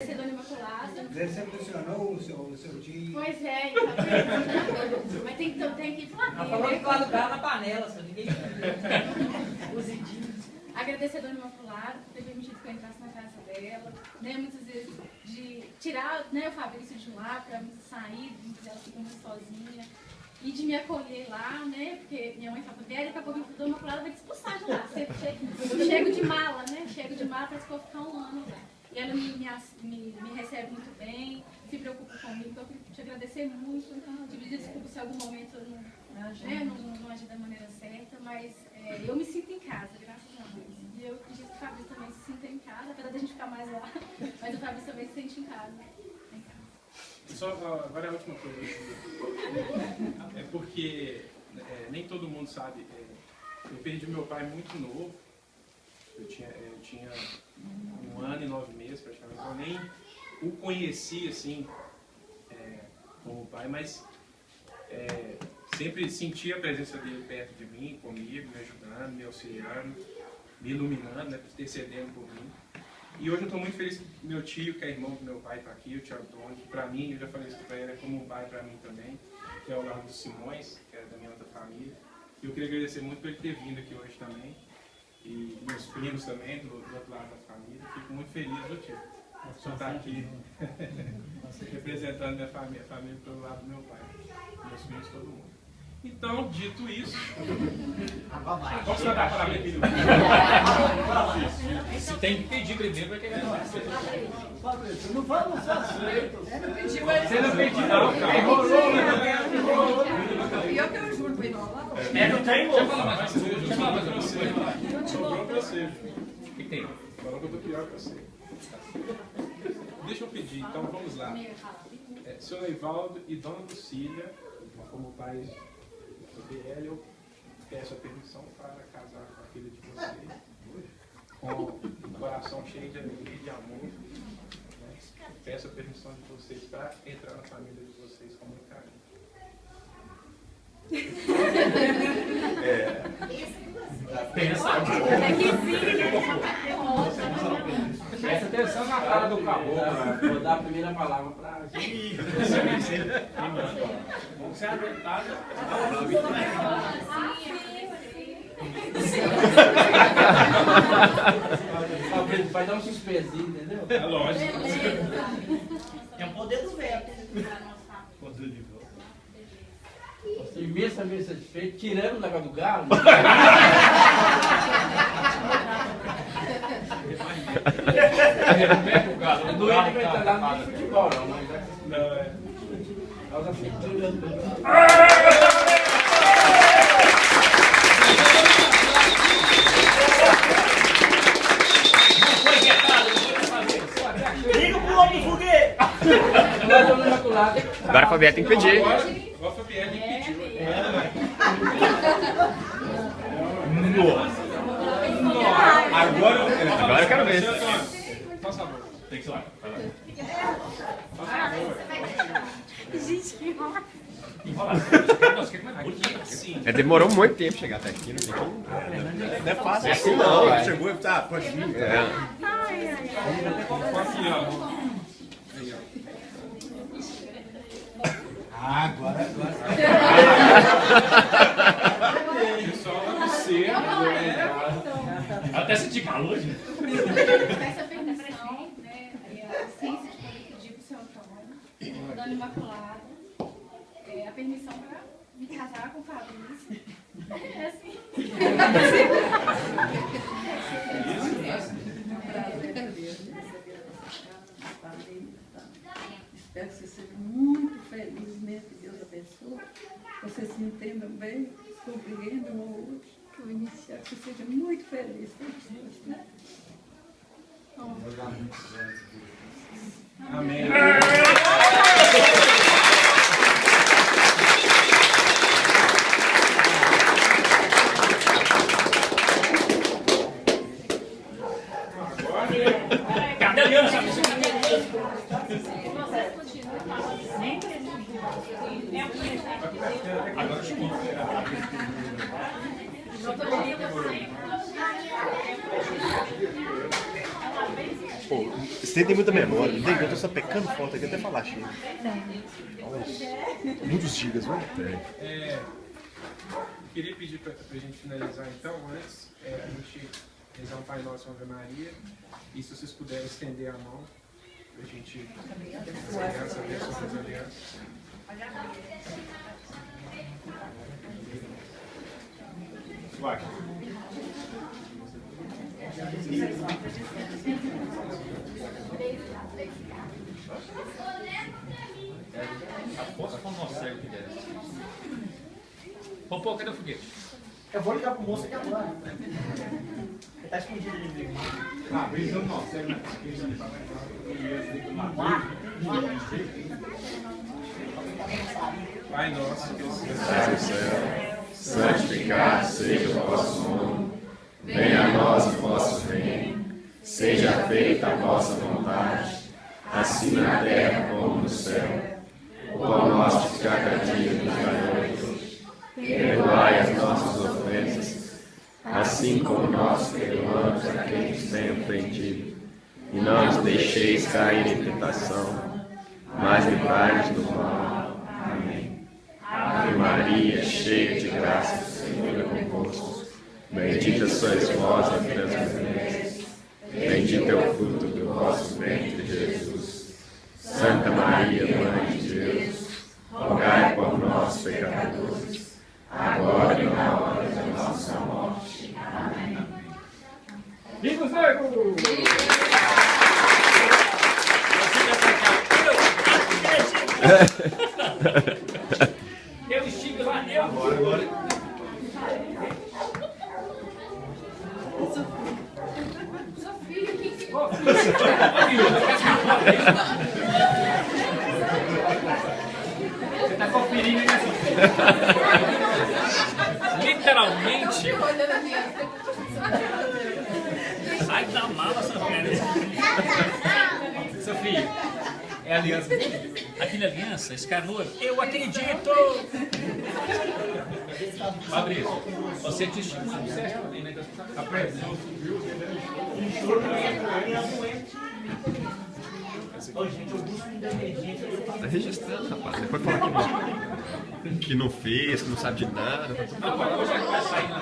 Decepcionou o seu tio? Pois é, então, mas tem que ir ela falou que coloca o carro na panela, só ninguém agradecer a Dona Imaculada por ter permitido que eu entrasse na casa dela, né, muitas vezes de tirar, né, o Fabrício de lá para sair, ela ficou muito sozinha, e de me acolher lá, né, porque minha mãe fala, velho, daqui a pouco a Dona Imaculada vai te expulsar de lá, eu chego de mala, né, parece que eu vou ficar um ano lá. E ela me recebe muito bem, se preocupa comigo, então eu queria te agradecer muito. Te desculpa se em algum momento eu não agi da maneira certa, mas eu me sinto em casa, graças a Deus. E eu acredito que o Fabrício também se sinta em casa, apesar de a gente ficar mais lá, mas o Fabrício também se sente em casa. Só agora é a última coisa. É porque nem todo mundo sabe. Eu perdi meu pai muito novo. Eu tinha 1 ano e 9 meses praticamente. Eu nem o conheci assim como pai, mas sempre senti a presença dele perto de mim, comigo, me ajudando, me auxiliando, me iluminando, né, intercedendo por mim. E hoje eu estou muito feliz que meu tio, que é irmão do meu pai, está aqui, o tio Antônio, que para mim, eu já falei isso para ele, é como um pai para mim também, que é o Largo dos Simões, que é da minha outra família. E eu queria agradecer muito por ele ter vindo aqui hoje também. E meus primos também, do outro lado da família. Fico muito feliz, viu, tio? Só estar aqui representando minha família pelo lado do meu pai. Meus filhos, todo mundo. Então, dito isso... Posso cantar para mim, filho? Se tem que pedir primeiro, vai querer falar. Fabrício, não fala você aceita. Você não pediu, não, cara. E eu que eu juro pra enrolar. Não tem, deixa eu falar mais uma coisa. Deixa eu falar mais uma coisa. Sobrou pra você. O que tem? Falou que eu tô pior que você. Deixa eu pedir, então vamos lá. Seu Neivaldo e Dona Lucília, como pais do BL, eu peço a permissão para casar com a filha de vocês, com o coração cheio de alegria e de amor. Né? Peço a permissão de vocês para entrar na família de vocês com muito carinho. Presta atenção na cara do caboclo. Vou dar a primeira palavra para a gente. Você é aguentado. Vai dar um suspensinho, entendeu? É lógico. É o poder do veto. Poder de volta. Estou imensamente satisfeito, tirando o negócio do galo. Pega o galo. Não é que vai estar lá no futebol, não, mas Não, é. nós aceitamos. Liga pro homem do foguete! Agora a Fabiana tem que pedir. Agora a Fabiana pediu. Agora eu quero ver. Faça favor. Tem que ser lá. Vai lá. Faça favor. Gente, que rola. Nossa, que mais bonito. Sim. Demorou muito tempo chegar até aqui, não tem que... Não é fácil assim não. Chegou e tá, pode vir. Aqui, ó. Aí, ó. Agora. Pessoal da você. Até sentir calor, gente. Essa permissão, né, a licença de poder pedir para o seu Antônio, Dona Imaculada, a permissão para me casar com o Fabrício. É assim. Espero que você seja muito feliz mesmo, que Deus abençoe. Vocês se entendam bem, compreendam um ao outro. Que eu iniciar, que você seja muito feliz com Deus, né? Amém. Cadê a aliança? Vocês continuam falando sempre Agora chegou. Doutor Gil, sempre. Pô, Você tem muita memória, não tem? Eu tô só pecando foto aqui até falar, Chico. Muitos gigas, não tem. Queria pedir para a gente finalizar então, antes, a gente rezar um Pai Nosso, Ave Maria, e se vocês puderem estender a mão, para a gente aliança, abençoar as alianças. Vai. Aposta com o nosso cego que der. Popô, cadê o foguete? Eu vou ligar pro moço aqui agora. Ele tá escondido ali mesmo. Ah, visão não, sério. Pai Nosso, que Pai do céu, santificado seja o vosso nome. Venha a nós o vosso reino. Seja feita a vossa vontade, assim na terra como no céu. O pão nosso de cada dia nos dai hoje. Perdoai as nossas ofensas, assim como nós perdoamos a quem nos tem ofendido. E não nos deixeis cair em tentação, mas livrai-nos do mal. Amém. Ave Maria, cheia de graça, o Senhor é convosco. Bendita sois vós entre as mulheres. Bendito é o fruto do vosso ventre, Jesus. Santa Maria, Mãe de Deus, rogai por nós, pecadores, agora e na hora da nossa morte. Amém. Viva o cego! Eu estive lá, eu. Agora. Sofia, quem que... Você tá conferindo, né, Sofia? Literalmente. Sai da mala, Sofia. Sofia, é a aliança. Aquela aliança, esse cara noivo. Eu acredito! Fabrício, você te estimula do certo também, né? A presença. Tá registrando, rapaz. Depois fala que não fez, que não sabe de nada. Não, mas hoje é que vai sair na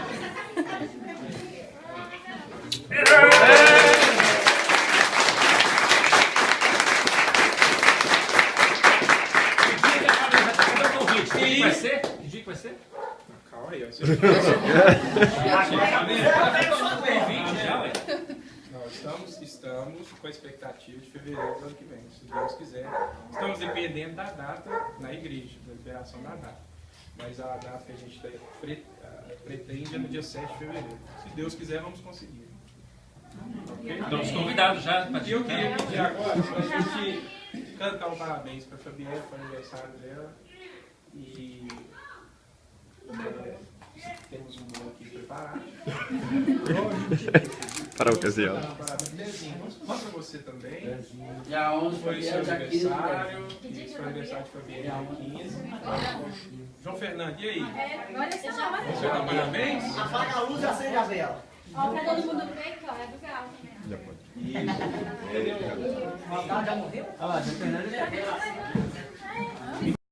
Que vai ser? Que dia que vai ser? Calma aí, ó. Nós estamos com a expectativa de fevereiro do ano que vem, se Deus quiser. Estamos dependendo da data na igreja, da liberação da data. Mas a data que a gente pretende é no dia 7 de fevereiro. Se Deus quiser, vamos conseguir. Okay? Estamos convidados já. E eu queria pedir agora para a gente cantar um parabéns para a Fabienne, para o aniversário dela. E temos um bolo aqui preparado. Para a ocasião. Mostra você também. Já 11 Foi seu aniversário. Isso foi aniversário de Fabienne, dia 15. João Fernando, e aí? Agora você já vai. Você dá parabéns? Apaga a luz e acende a vela. Ó, pra todo mundo ver que ó, é do Gal também. O Natal já morreu? Ah, já Fernando é